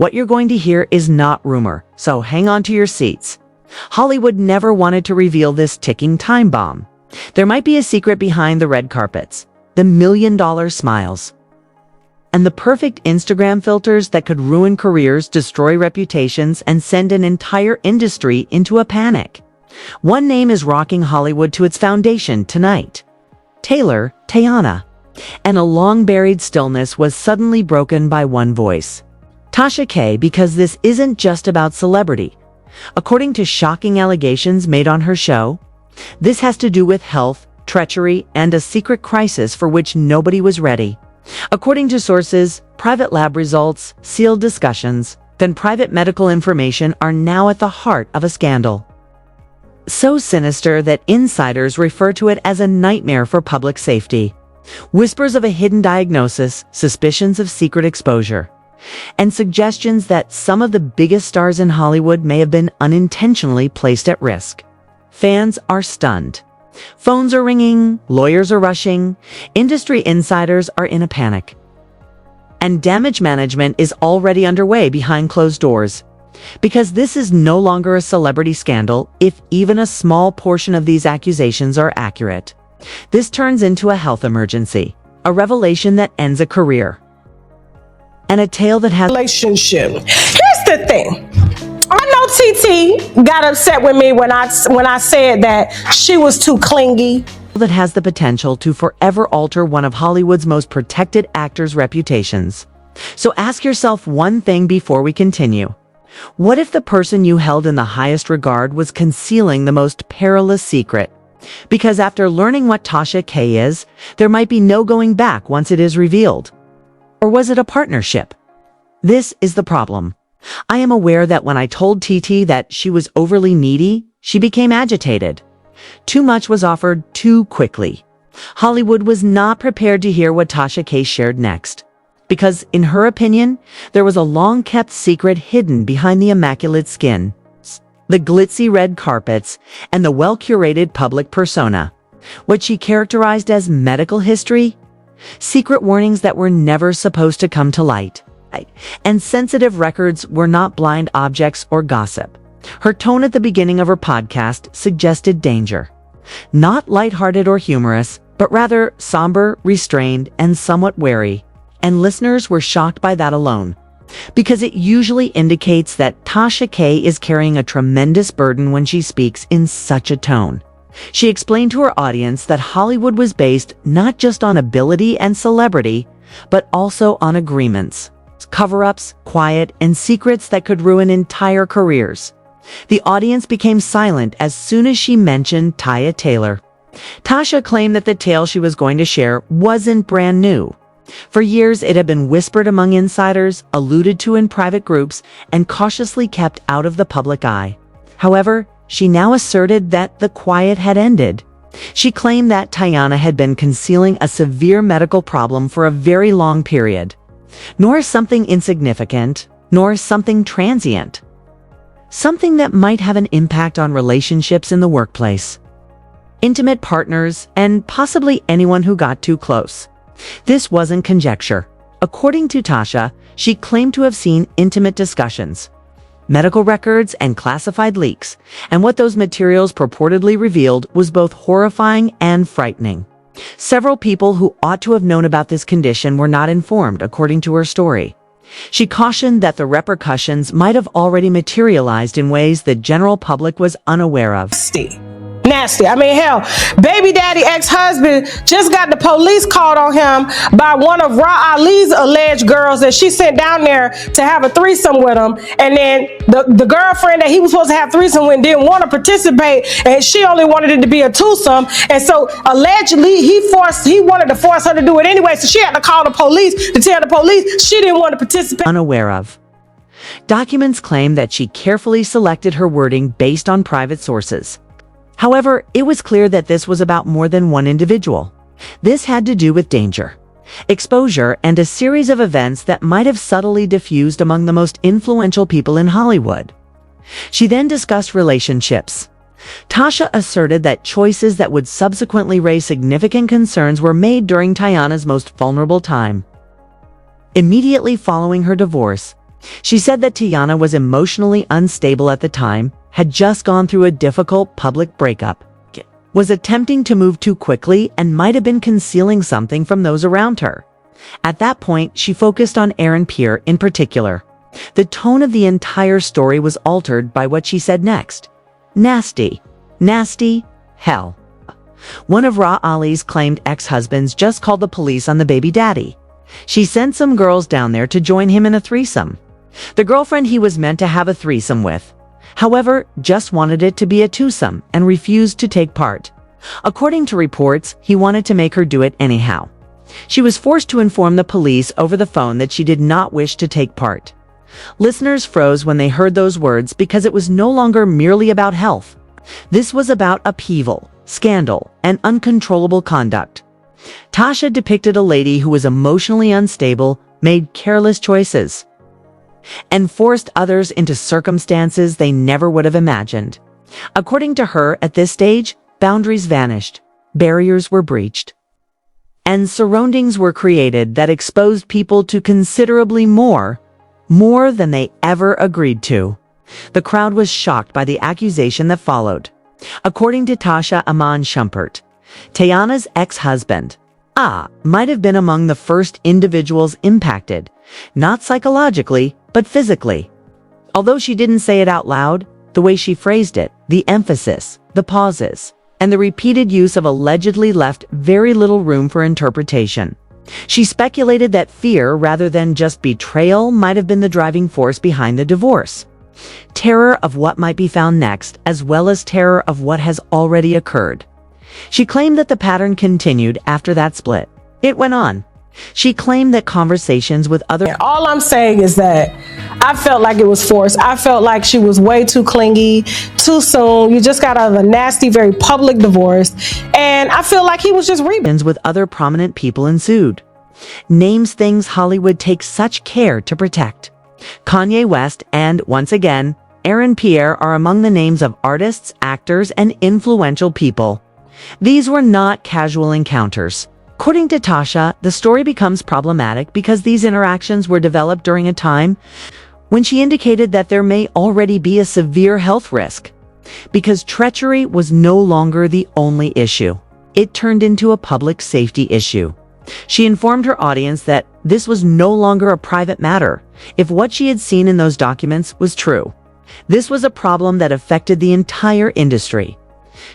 What you're going to hear is not rumor, so hang on to your seats. Hollywood never wanted to reveal this ticking time bomb. There might be a secret behind the red carpets, the million-dollar smiles, and the perfect Instagram filters that could ruin careers, destroy reputations, and send an entire industry into a panic. One name is rocking Hollywood to its foundation tonight: Teyana. And a long-buried stillness was suddenly broken by one voice: Tasha K. Because this isn't just about celebrity. According to shocking allegations made on her show, this has to do with health, treachery, and a secret crisis for which nobody was ready. According to sources, private lab results, sealed discussions, and private medical information are now at the heart of a scandal so sinister that insiders refer to it as a nightmare for public safety. Whispers of a hidden diagnosis, suspicions of secret exposure, and suggestions that some of the biggest stars in Hollywood may have been unintentionally placed at risk. Fans are stunned. Phones are ringing, lawyers are rushing, industry insiders are in a panic. And damage management is already underway behind closed doors. Because this is no longer a celebrity scandal if even a small portion of these accusations are accurate. This turns into a health emergency, a revelation that ends a career, and a tale that has relationship. Here's the thing. I know TT got upset with me when I said that she was too clingy. That has the potential to forever alter one of Hollywood's most protected actors' reputations. So ask yourself one thing before we continue. What if the person you held in the highest regard was concealing the most perilous secret? Because after learning what Tasha K is, there might be no going back once it is revealed. Or was it a partnership? This is the problem. I am aware that when I told TT that she was overly needy, she became agitated. Too much was offered too quickly. Hollywood was not prepared to hear what Tasha K shared next. Because, in her opinion, there was a long-kept secret hidden behind the immaculate skin, the glitzy red carpets, and the well-curated public persona. What she characterized as medical history, secret warnings that were never supposed to come to light, and sensitive records were not blind objects or gossip. Her tone at the beginning of her podcast suggested danger. Not lighthearted or humorous, but rather somber, restrained, and somewhat wary. And listeners were shocked by that alone, because it usually indicates that Tasha K is carrying a tremendous burden when she speaks in such a tone. She explained to her audience that Hollywood was based not just on ability and celebrity, but also on agreements, cover-ups, quiet, and secrets that could ruin entire careers. The audience became silent as soon as she mentioned Taya Taylor. Tasha claimed that the tale she was going to share wasn't brand new. For years, it had been whispered among insiders, alluded to in private groups, and cautiously kept out of the public eye. However, she now asserted that the quiet had ended. She claimed that Teyana had been concealing a severe medical problem for a very long period. Nor something insignificant, nor something transient. Something that might have an impact on relationships in the workplace, intimate partners, and possibly anyone who got too close. This wasn't conjecture. According to Tasha, she claimed to have seen intimate discussions, medical records, and classified leaks, and what those materials purportedly revealed was both horrifying and frightening. Several people who ought to have known about this condition were not informed, according to her story. She cautioned that the repercussions might have already materialized in ways the general public was unaware of. Nasty. I mean, hell, baby daddy ex-husband just got the police called on him by one of ALLEGE's alleged girls that she sent down there to have a threesome with him. And then the girlfriend that he was supposed to have threesome with didn't want to participate, and she only wanted it to be a twosome. And so allegedly he wanted to force her to do it anyway. So she had to call the police to tell the police she didn't want to participate. Unaware of. Documents claim that she carefully selected her wording based on private sources. However, it was clear that this was about more than one individual. This had to do with danger, exposure, and a series of events that might have subtly diffused among the most influential people in Hollywood. She then discussed relationships. Tasha asserted that choices that would subsequently raise significant concerns were made during Teyana's most vulnerable time. Immediately following her divorce, She said that Teyana was emotionally unstable at the time, had just gone through a difficult public breakup, was attempting to move too quickly, and might have been concealing something from those around her. At that point, she focused on Aaron Pierre in particular. The tone of the entire story was altered by what she said next. Nasty. Nasty. Hell. One of Ra Ali's claimed ex-husbands just called the police on the baby daddy. She sent some girls down there to join him in a threesome. The girlfriend he was meant to have a threesome with, however, just wanted it to be a twosome and refused to take part. According to reports, he wanted to make her do it anyhow. She was forced to inform the police over the phone that she did not wish to take part. Listeners froze when they heard those words because it was no longer merely about health. This was about upheaval, scandal, and uncontrollable conduct. Tasha depicted a lady who was emotionally unstable, made careless choices, and forced others into circumstances they never would have imagined. According to her, at this stage, boundaries vanished, barriers were breached, and surroundings were created that exposed people to considerably more than they ever agreed to. The crowd was shocked by the accusation that followed. According to Tasha Aman Shumpert, Teyana's ex-husband, might have been among the first individuals impacted, not psychologically, but physically. Although she didn't say it out loud, the way she phrased it, the emphasis, the pauses, and the repeated use of allegedly left very little room for interpretation. She speculated that fear rather than just betrayal might have been the driving force behind the divorce. Terror of what might be found next, as well as terror of what has already occurred. She claimed that the pattern continued after that split. It went on. She claimed that conversations with other... All I'm saying is that I felt like it was forced. I felt like she was way too clingy, too soon. You just got out of a nasty, very public divorce. And I feel like he was just with other prominent people ensued. Names things Hollywood takes such care to protect. Kanye West and, once again, Aaron Pierre are among the names of artists, actors, and influential people. These were not casual encounters. According to Tasha, the story becomes problematic because these interactions were developed during a time when she indicated that there may already be a severe health risk. Because treachery was no longer the only issue. It turned into a public safety issue. She informed her audience that this was no longer a private matter if what she had seen in those documents was true. This was a problem that affected the entire industry.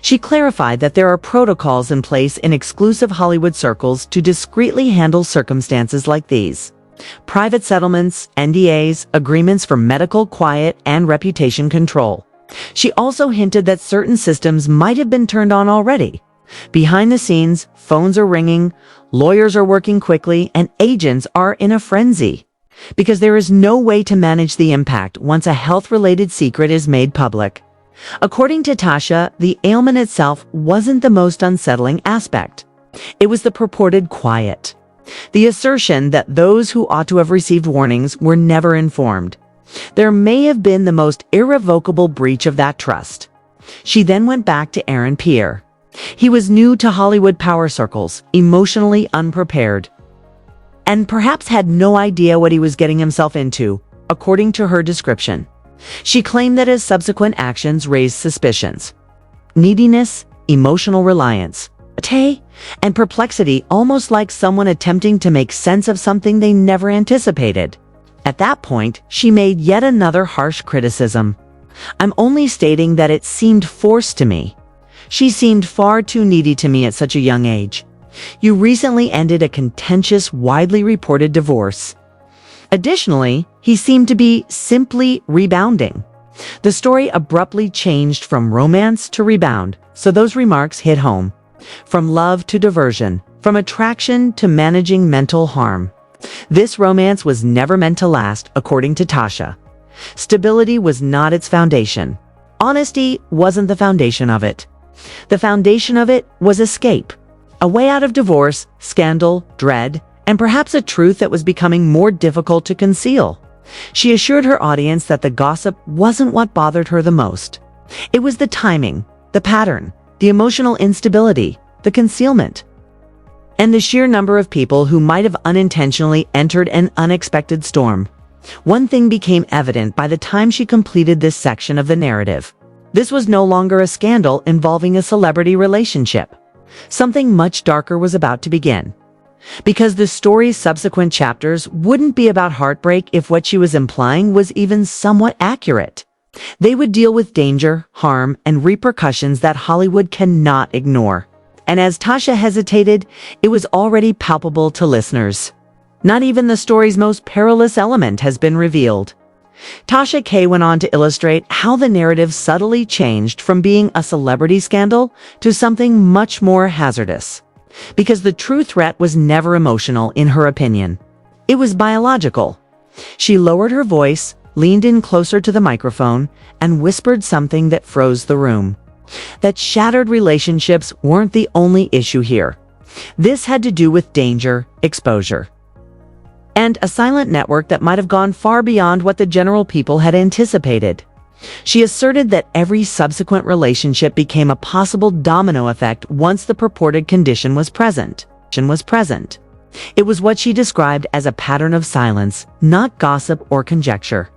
She clarified that there are protocols in place in exclusive Hollywood circles to discreetly handle circumstances like these. Private settlements, NDAs, agreements for medical quiet and reputation control. She also hinted that certain systems might have been turned on already. Behind the scenes, phones are ringing, lawyers are working quickly, and agents are in a frenzy. Because there is no way to manage the impact once a health-related secret is made public. According to Tasha, the ailment itself wasn't the most unsettling aspect. It was the purported quiet. The assertion that those who ought to have received warnings were never informed. There may have been the most irrevocable breach of that trust. She then went back to Aaron Pierre. He was new to Hollywood power circles, emotionally unprepared, and perhaps had no idea what he was getting himself into, according to her description. She claimed that his subsequent actions raised suspicions. Neediness, emotional reliance, and perplexity, almost like someone attempting to make sense of something they never anticipated. At that point, she made yet another harsh criticism. I'm only stating that it seemed forced to me. She seemed far too needy to me at such a young age. You recently ended a contentious, widely reported divorce. Additionally, he seemed to be simply rebounding. The story abruptly changed from romance to rebound, so those remarks hit home. From love to diversion, from attraction to managing mental harm. This romance was never meant to last, according to Tasha. Stability was not its foundation. Honesty wasn't the foundation of it. The foundation of it was escape. A way out of divorce, scandal, dread, and perhaps a truth that was becoming more difficult to conceal. She assured her audience that the gossip wasn't what bothered her the most. It was the timing, the pattern, the emotional instability, the concealment, and the sheer number of people who might have unintentionally entered an unexpected storm. One thing became evident by the time she completed this section of the narrative. This was no longer a scandal involving a celebrity relationship. Something much darker was about to begin. Because the story's subsequent chapters wouldn't be about heartbreak if what she was implying was even somewhat accurate. They would deal with danger, harm, and repercussions that Hollywood cannot ignore. And as Tasha hesitated, it was already palpable to listeners. Not even the story's most perilous element has been revealed. Tasha K. went on to illustrate how the narrative subtly changed from being a celebrity scandal to something much more hazardous. Because the true threat was never emotional, in her opinion. It was biological. She lowered her voice, leaned in closer to the microphone, and whispered something that froze the room. That shattered relationships weren't the only issue here. This had to do with danger, exposure, and a silent network that might have gone far beyond what the general people had anticipated. She asserted that every subsequent relationship became a possible domino effect once the purported condition was present. It was what she described as a pattern of silence, not gossip or conjecture.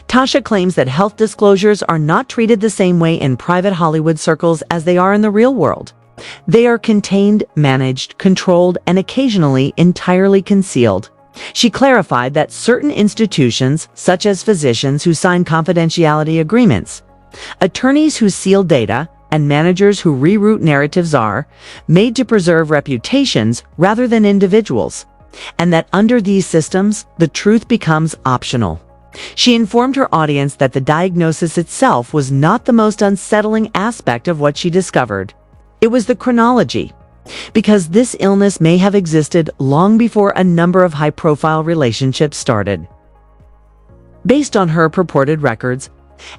Tasha claims that health disclosures are not treated the same way in private Hollywood circles as they are in the real world. They are contained, managed, controlled, and occasionally entirely concealed. She clarified that certain institutions, such as physicians who sign confidentiality agreements, attorneys who seal data, and managers who reroute narratives are made to preserve reputations rather than individuals, and that under these systems, the truth becomes optional. She informed her audience that the diagnosis itself was not the most unsettling aspect of what she discovered. It was the chronology. Because this illness may have existed long before a number of high-profile relationships started. Based on her purported records,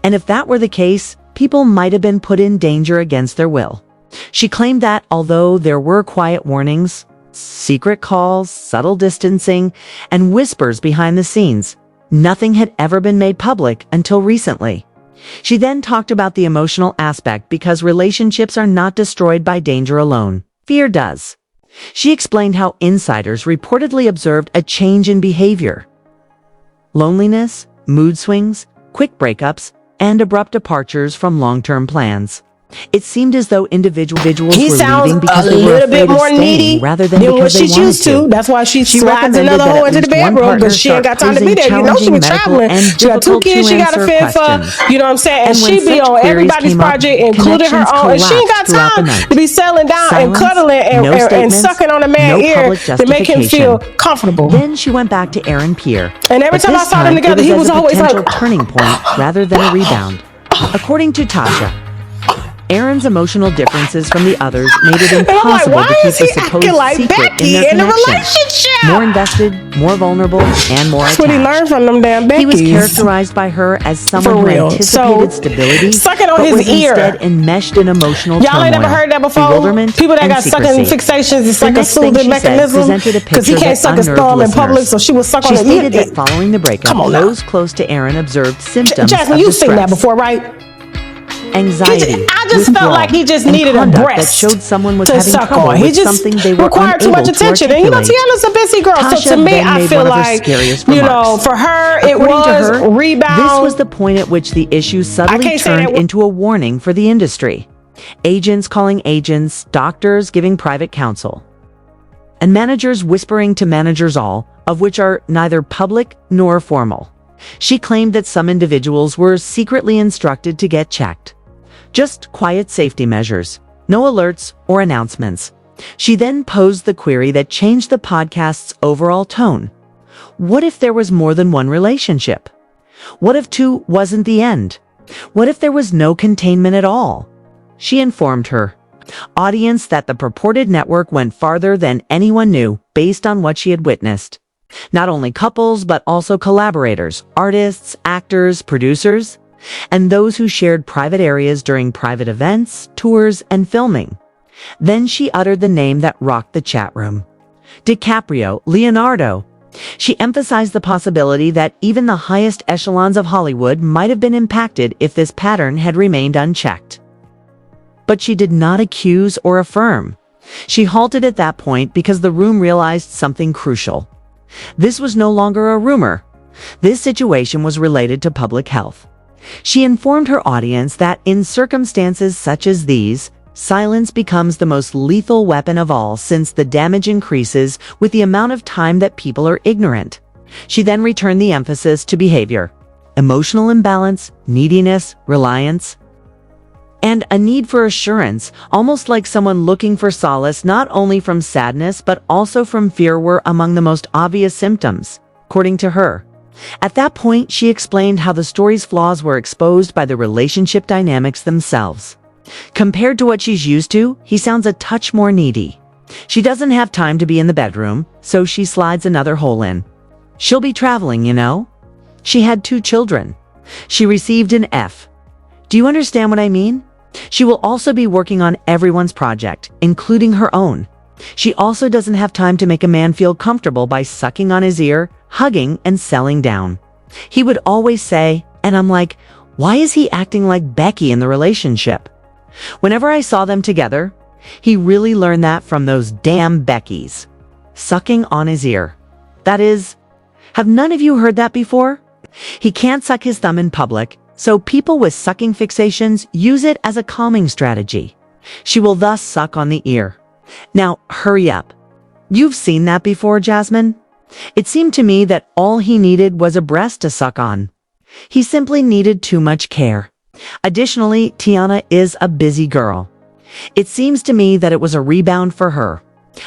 and if that were the case, people might have been put in danger against their will. She claimed that although there were quiet warnings, secret calls, subtle distancing, and whispers behind the scenes, nothing had ever been made public until recently. She then talked about the emotional aspect because relationships are not destroyed by danger alone. Fear does. She explained how insiders reportedly observed a change in behavior. Loneliness, mood swings, quick breakups, and abrupt departures from long-term plans. It seemed as though individuals were leaving because they were afraid of staying rather than because they wanted to. That's why she slides another hoe into the bedroom because she ain't got time to be there. You know she was traveling. She got 2 kids she got to fend for. You know what I'm saying? And she be on everybody's project, including her own. And she ain't got time to be settling down and cuddling and sucking on a man's ear to make him feel comfortable. Then she went back to Aaron Pierre. And every time I saw them together, he was always like, a turning point rather than a rebound. According to Tasha, Aaron's emotional differences from the others made it impossible to keep the supposed secret in their connection. More invested, more vulnerable, and more attached. That's what he learned from them damn Beckys. He was characterized by her as someone who anticipated stability, sucking on but his was ear. Instead enmeshed in emotional Y'all turmoil, ain't never heard that before? bewilderment, People that and got sucking secrecy. fixations, it's The like a next thing soothing she said mechanism presented a because he picture can't that suck his unnerved thumb in listeners. public, so she was suck on She his ear. stated that following the breakup, Come on now. those close to Aaron observed symptoms Jasmine, of you've distress. seen that before, right? Anxiety, I just felt withdrawal, like he just and needed a conduct breast that showed someone was to having suck trouble on. He with just something they were required too much unable to attention. And you know, articulate. Tiana's a busy girl. Tasha So to me, then I made feel one of her like, scariest you know, remarks. for her, it According to was her, rebound. This was the point at which the issue suddenly turned into a warning for the industry. Agents calling agents, doctors giving private counsel, and managers whispering to managers, all of which are neither public nor formal. She claimed that some individuals were secretly instructed to get checked. Just quiet safety measures, no alerts or announcements. She then posed the query that changed the podcast's overall tone. What if there was more than one relationship? What if 2 wasn't the end? What if there was no containment at all? She informed her audience that the purported network went farther than anyone knew based on what she had witnessed. Not only couples, but also collaborators, artists, actors, producers, and those who shared private areas during private events, tours, and filming. Then she uttered the name that rocked the chat room. DiCaprio, Leonardo. She emphasized the possibility that even the highest echelons of Hollywood might have been impacted if this pattern had remained unchecked. But she did not accuse or affirm. She halted at that point because the room realized something crucial. This was no longer a rumor. This situation was related to public health. She informed her audience that in circumstances such as these, silence becomes the most lethal weapon of all since the damage increases with the amount of time that people are ignorant. She then returned the emphasis to behavior, emotional imbalance, neediness, reliance, and a need for assurance, almost like someone looking for solace not only from sadness but also from fear were among the most obvious symptoms, according to her. At that point, she explained how the story's flaws were exposed by the relationship dynamics themselves. Compared to what she's used to, he sounds a touch more needy. She doesn't have time to be in the bedroom, so she slides another hole in. She'll be traveling, you know? She had 2 children. She received an F. Do you understand what I mean? She will also be working on everyone's project, including her own. She also doesn't have time to make a man feel comfortable by sucking on his ear, hugging, and selling down. He would always say, and I'm like, why is he acting like Becky in the relationship? Whenever I saw them together, he really learned that from those damn Beckys. Sucking on his ear. That is, have none of you heard that before? He can't suck his thumb in public, so people with sucking fixations use it as a calming strategy. She will thus suck on the ear. Now, hurry up. You've seen that before, Jasmine? It seemed to me that all he needed was a breast to suck on. He simply needed too much care. Additionally, Teyana is a busy girl. It seems to me that it was a rebound for her.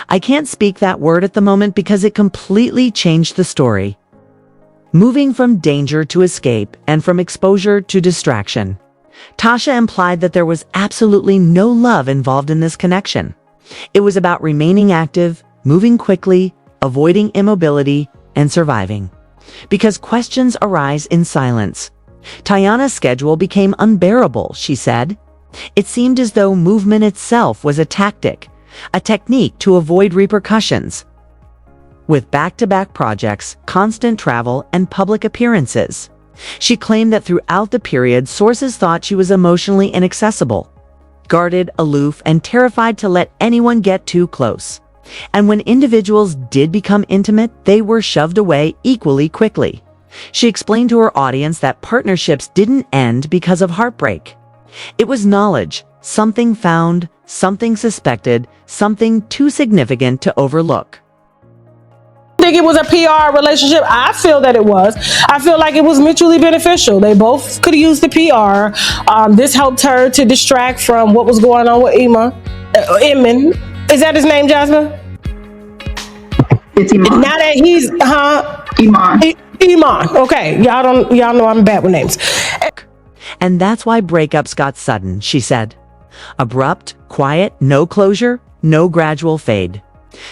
I can't speak that word at the moment because it completely changed the story. Moving from danger to escape and from exposure to distraction. Tasha implied that there was absolutely no love involved in this connection. It was about remaining active, moving quickly, avoiding immobility, and surviving. Because questions arise in silence. Teyana's schedule became unbearable, she said. It seemed as though movement itself was a tactic, a technique to avoid repercussions. With back-to-back projects, constant travel, and public appearances. She claimed that throughout the period, sources thought she was emotionally inaccessible, guarded, aloof, and terrified to let anyone get too close. And when individuals did become intimate, they were shoved away equally quickly. She explained to her audience that partnerships didn't end because of heartbreak. It was knowledge, something found, something suspected, something too significant to overlook. Think it was a PR relationship? I feel that it was. I feel like it was mutually beneficial. They both could use the PR. This helped her to distract from what was going on with Emin. Is that his name, Jasmine? It's Iman. Now that he's Iman. Iman. Okay, y'all know I'm bad with names. And that's why breakups got sudden, she said. Abrupt, quiet, no closure, no gradual fade.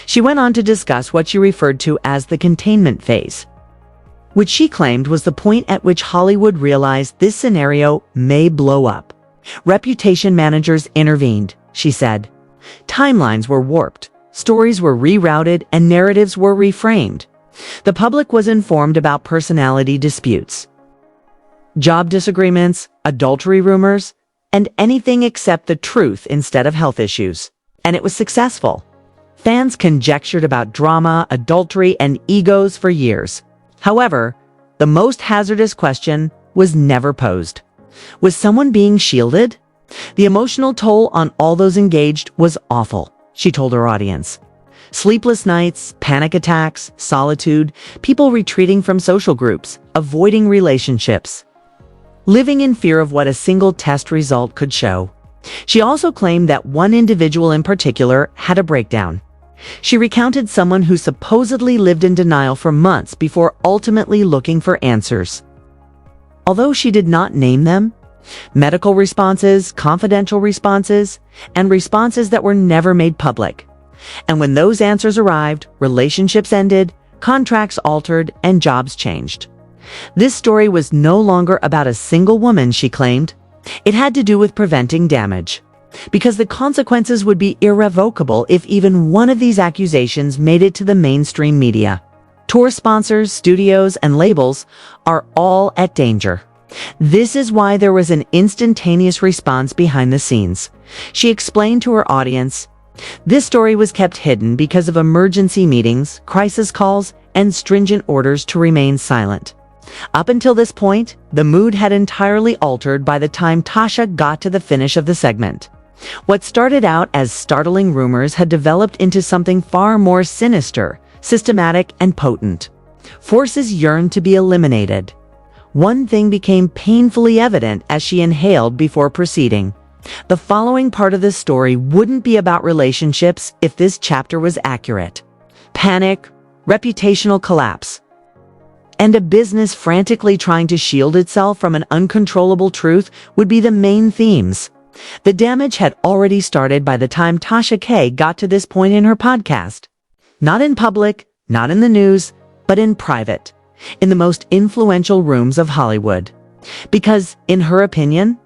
She went on to discuss what she referred to as the containment phase, which she claimed was the point at which Hollywood realized this scenario may blow up. Reputation managers intervened, she said. Timelines were warped, stories were rerouted, and narratives were reframed. The public was informed about personality disputes, job disagreements, adultery rumors, and anything except the truth instead of health issues. And it was successful. Fans conjectured about drama, adultery, and egos for years. However, the most hazardous question was never posed. Was someone being shielded? The emotional toll on all those engaged was awful, she told her audience. Sleepless nights, panic attacks, solitude, people retreating from social groups, avoiding relationships, living in fear of what a single test result could show. She also claimed that one individual in particular had a breakdown. She recounted someone who supposedly lived in denial for months before ultimately looking for answers. Although she did not name them, medical responses, confidential responses, and responses that were never made public. And when those answers arrived, relationships ended, contracts altered, and jobs changed. This story was no longer about a single woman, she claimed. It had to do with preventing damage, because the consequences would be irrevocable if even one of these accusations made it to the mainstream media. Tour sponsors, studios, and labels are all at danger. This is why there was an instantaneous response behind the scenes. She explained to her audience, this story was kept hidden because of emergency meetings, crisis calls, and stringent orders to remain silent. Up until this point, the mood had entirely altered by the time Tasha got to the finish of the segment. What started out as startling rumors had developed into something far more sinister, systematic, and potent. Forces yearned to be eliminated. One thing became painfully evident as she inhaled before proceeding. The following part of this story wouldn't be about relationships if this chapter was accurate. Panic, reputational collapse, and a business frantically trying to shield itself from an uncontrollable truth would be the main themes. The damage had already started by the time Tasha K got to this point in her podcast. Not in public, not in the news, but in private, in the most influential rooms of Hollywood. Because, in her opinion,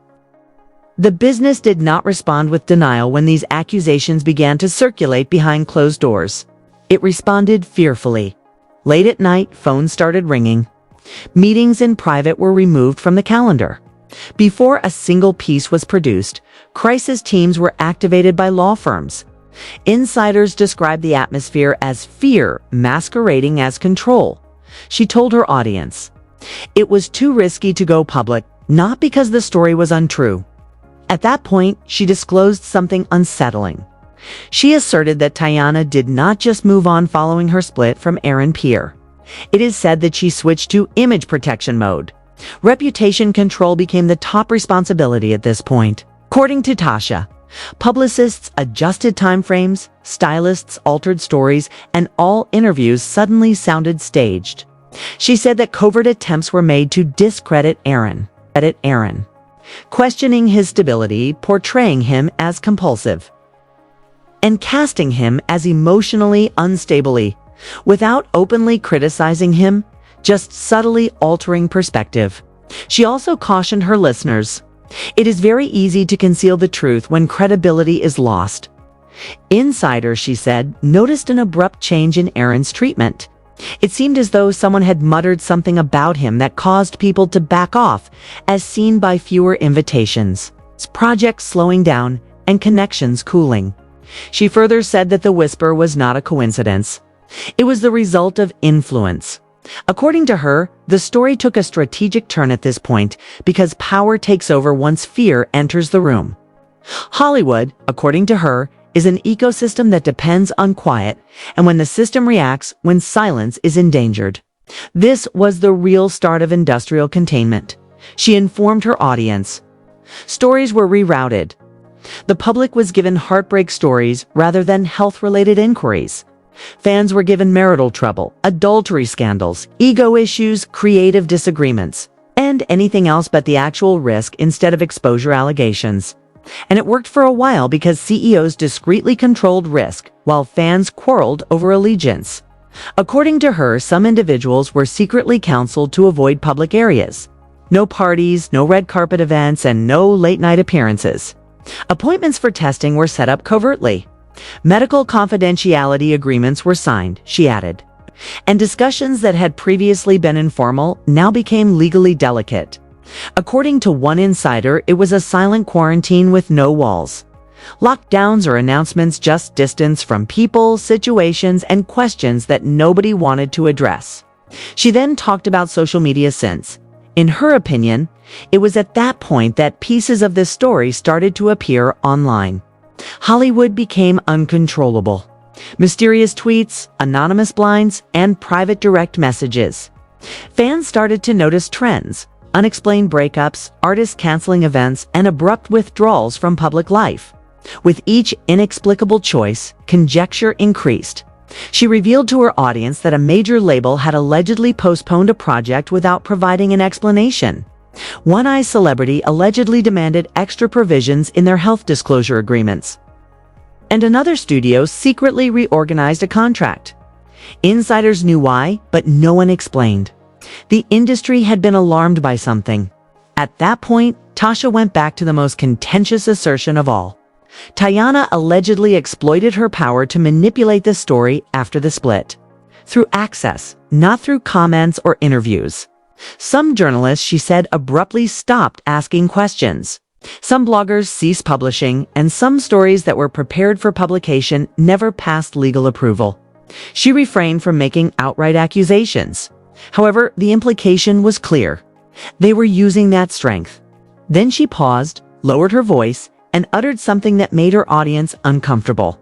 the business did not respond with denial when these accusations began to circulate behind closed doors. It responded fearfully. Late at night, phones started ringing. Meetings in private were removed from the calendar. Before a single piece was produced, crisis teams were activated by law firms. Insiders described the atmosphere as fear masquerading as control. She told her audience, "It was too risky to go public, not because the story was untrue." At that point, she disclosed something unsettling. She asserted that Teyana did not just move on following her split from Aaron Pierre. It is said that she switched to image protection mode. Reputation control became the top responsibility at this point. According to Tasha, publicists adjusted timeframes, stylists altered stories, and all interviews suddenly sounded staged. She said that covert attempts were made to discredit Aaron, questioning his stability, portraying him as compulsive, and casting him as emotionally unstable, without openly criticizing him, just subtly altering perspective. She also cautioned her listeners, "It is very easy to conceal the truth when credibility is lost." Insiders, she said, noticed an abrupt change in Aaron's treatment. It seemed as though someone had muttered something about him that caused people to back off, as seen by fewer invitations, projects slowing down, and connections cooling. She further said that the whisper was not a coincidence. It was the result of influence. According to her, the story took a strategic turn at this point because power takes over once fear enters the room. Hollywood, according to her, is an ecosystem that depends on quiet, and when the system reacts, when silence is endangered. This was the real start of industrial containment. She informed her audience. Stories were rerouted. The public was given heartbreak stories rather than health-related inquiries. Fans were given marital trouble, adultery scandals, ego issues, creative disagreements, and anything else but the actual risk instead of exposure allegations. And it worked for a while because CEOs discreetly controlled risk while fans quarreled over allegiance. According to her, some individuals were secretly counseled to avoid public areas. No parties, no red carpet events, and no late-night appearances. Appointments for testing were set up covertly. Medical confidentiality agreements were signed, she added. And discussions that had previously been informal now became legally delicate. According to one insider, it was a silent quarantine with no walls. Lockdowns or announcements just distance from people, situations, and questions that nobody wanted to address. She then talked about social media since. In her opinion, it was at that point that pieces of this story started to appear online. Hollywood became uncontrollable. Mysterious tweets, anonymous blinds, and private direct messages. Fans started to notice trends, unexplained breakups, artists canceling events, and abrupt withdrawals from public life. With each inexplicable choice, conjecture increased. She revealed to her audience that a major label had allegedly postponed a project without providing an explanation. One Eye celebrity allegedly demanded extra provisions in their health disclosure agreements. And another studio secretly reorganized a contract. Insiders knew why, but no one explained. The industry had been alarmed by something. At that point, Tasha went back to the most contentious assertion of all. Teyana allegedly exploited her power to manipulate the story after the split. Through access, not through comments or interviews. Some journalists, she said, abruptly stopped asking questions. Some bloggers ceased publishing, and some stories that were prepared for publication never passed legal approval. She refrained from making outright accusations. However, the implication was clear. They were using that strength. Then she paused, lowered her voice, and uttered something that made her audience uncomfortable.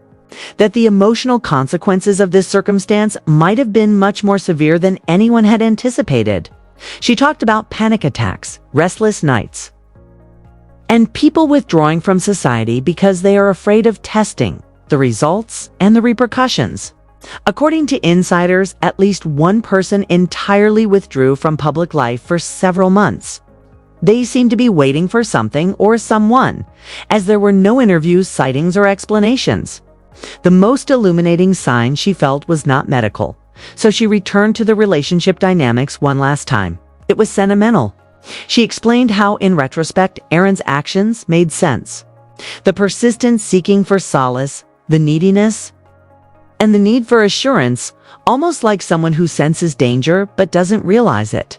That the emotional consequences of this circumstance might have been much more severe than anyone had anticipated. She talked about panic attacks, restless nights, and people withdrawing from society because they are afraid of testing, the results, and the repercussions. According to insiders, at least one person entirely withdrew from public life for several months. They seemed to be waiting for something or someone, as there were no interviews, sightings, or explanations. The most illuminating sign she felt was not medical, so she returned to the relationship dynamics one last time. It was sentimental. She explained how, in retrospect, Aaron's actions made sense. The persistent seeking for solace, the neediness, and the need for assurance, almost like someone who senses danger but doesn't realize it.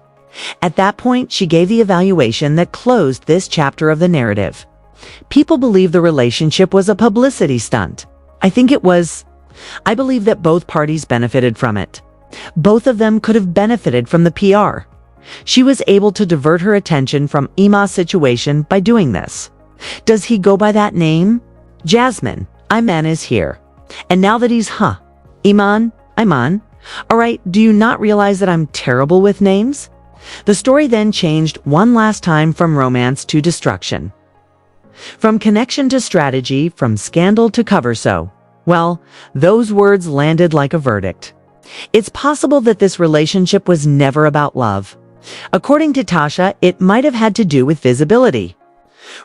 At that point, she gave the evaluation that closed this chapter of the narrative. People believe the relationship was a publicity stunt. I believe that both parties benefited from it. Both of them could have benefited from the PR. She was able to divert her attention from Ima's situation by doing this. Does he go by that name? Jasmine, Iman is here. And now that he's Iman, alright, do you not realize that I'm terrible with names? The story then changed one last time from romance to destruction. From connection to strategy, from scandal to cover so. Well, those words landed like a verdict. It's possible that this relationship was never about love. According to Tasha, it might have had to do with visibility.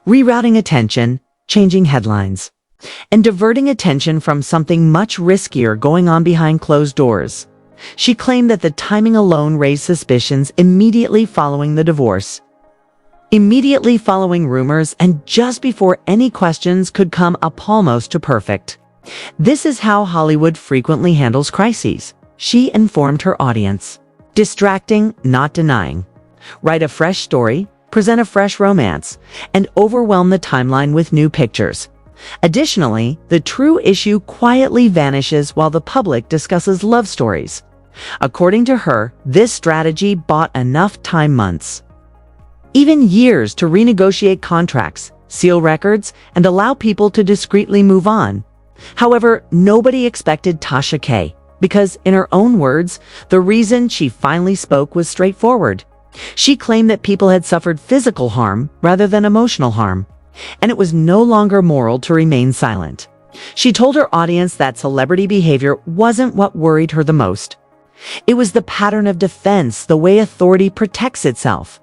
Rerouting attention, changing headlines, and diverting attention from something much riskier going on behind closed doors. She claimed that the timing alone raised suspicions immediately following the divorce. Immediately following rumors and just before any questions could come up almost to perfect. This is how Hollywood frequently handles crises, she informed her audience. Distracting, not denying. Write a fresh story, present a fresh romance, and overwhelm the timeline with new pictures. Additionally, the true issue quietly vanishes while the public discusses love stories. According to her, this strategy bought enough time, months, even years, to renegotiate contracts, seal records, and allow people to discreetly move on. However, nobody expected Tasha K, because, in her own words, the reason she finally spoke was straightforward. She claimed that people had suffered physical harm rather than emotional harm, and it was no longer moral to remain silent. She told her audience that celebrity behavior wasn't what worried her the most. It was the pattern of defense, the way authority protects itself,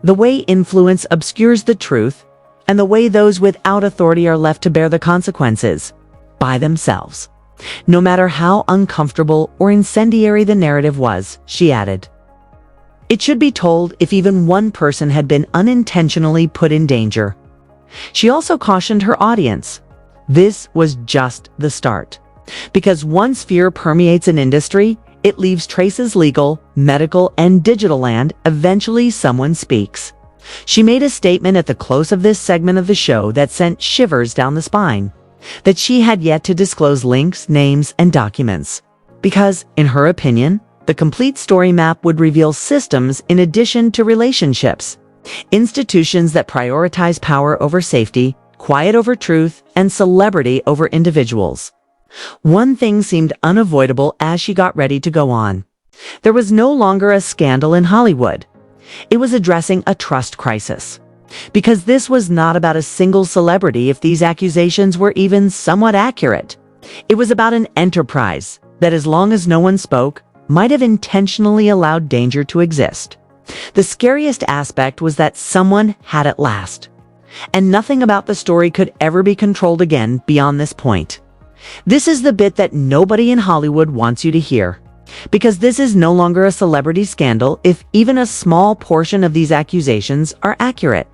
the way influence obscures the truth, and the way those without authority are left to bear the consequences by themselves. No matter how uncomfortable or incendiary the narrative was, she added. It should be told if even one person had been unintentionally put in danger. She also cautioned her audience. This was just the start. Because once fear permeates an industry, it leaves traces legal, medical, and digital land. Eventually someone speaks. She made a statement at the close of this segment of the show that sent shivers down the spine. That she had yet to disclose links, names, and documents. Because, in her opinion, the complete story map would reveal systems in addition to relationships. Institutions that prioritize power over safety, quiet over truth, and celebrity over individuals. One thing seemed unavoidable as she got ready to go on. There was no longer a scandal in Hollywood. It was addressing a trust crisis. Because this was not about a single celebrity if these accusations were even somewhat accurate. It was about an enterprise that, as long as no one spoke, might have intentionally allowed danger to exist. The scariest aspect was that someone had at last. And nothing about the story could ever be controlled again beyond this point. This is the bit that nobody in Hollywood wants you to hear. Because this is no longer a celebrity scandal if even a small portion of these accusations are accurate.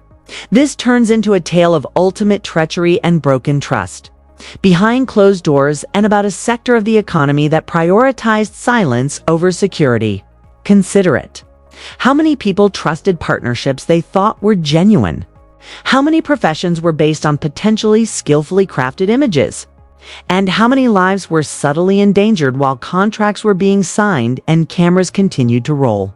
This turns into a tale of ultimate treachery and broken trust. Behind closed doors, and about a sector of the economy that prioritized silence over security. Consider it. How many people trusted partnerships they thought were genuine? How many professions were based on potentially skillfully crafted images? And how many lives were subtly endangered while contracts were being signed and cameras continued to roll?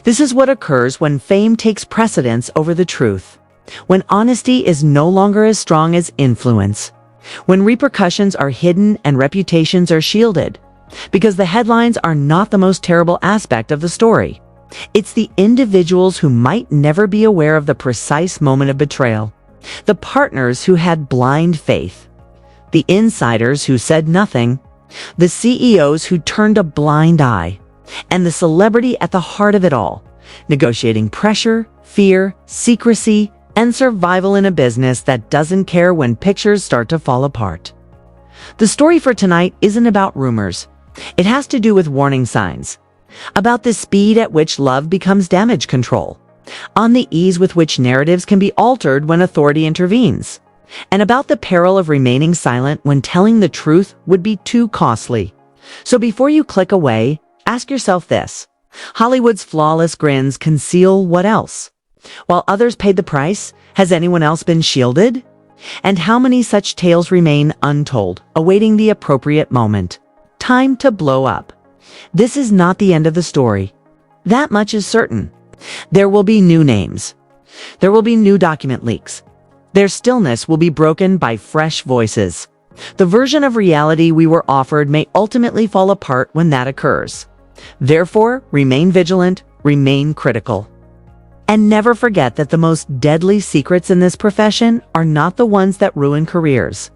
This is what occurs when fame takes precedence over the truth. When honesty is no longer as strong as influence. When repercussions are hidden and reputations are shielded. Because the headlines are not the most terrible aspect of the story. It's the individuals who might never be aware of the precise moment of betrayal. The partners who had blind faith. The insiders who said nothing. The CEOs who turned a blind eye. And the celebrity at the heart of it all, negotiating pressure, fear, secrecy, and survival in a business that doesn't care when pictures start to fall apart. The story for tonight isn't about rumors. It has to do with warning signs. About the speed at which love becomes damage control. On the ease with which narratives can be altered when authority intervenes. And about the peril of remaining silent when telling the truth would be too costly. So before you click away, ask yourself this. Hollywood's flawless grins conceal what else? While others paid the price, has anyone else been shielded? And how many such tales remain untold, awaiting the appropriate moment? Time to blow up. This is not the end of the story. That much is certain. There will be new names. There will be new document leaks. Their stillness will be broken by fresh voices. The version of reality we were offered may ultimately fall apart when that occurs. Therefore, remain vigilant, remain critical. And never forget that the most deadly secrets in this profession are not the ones that ruin careers.